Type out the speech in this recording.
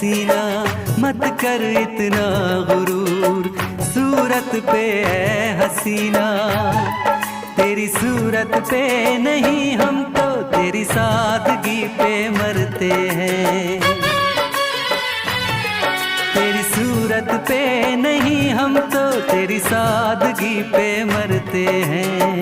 हसीना, मत कर इतना गुरूर सूरत पे है हसीना। तेरी सूरत पे नहीं हम तो तेरी सादगी पे मरते हैं। तेरी सूरत पे नहीं हम तो तेरी सादगी पे मरते हैं।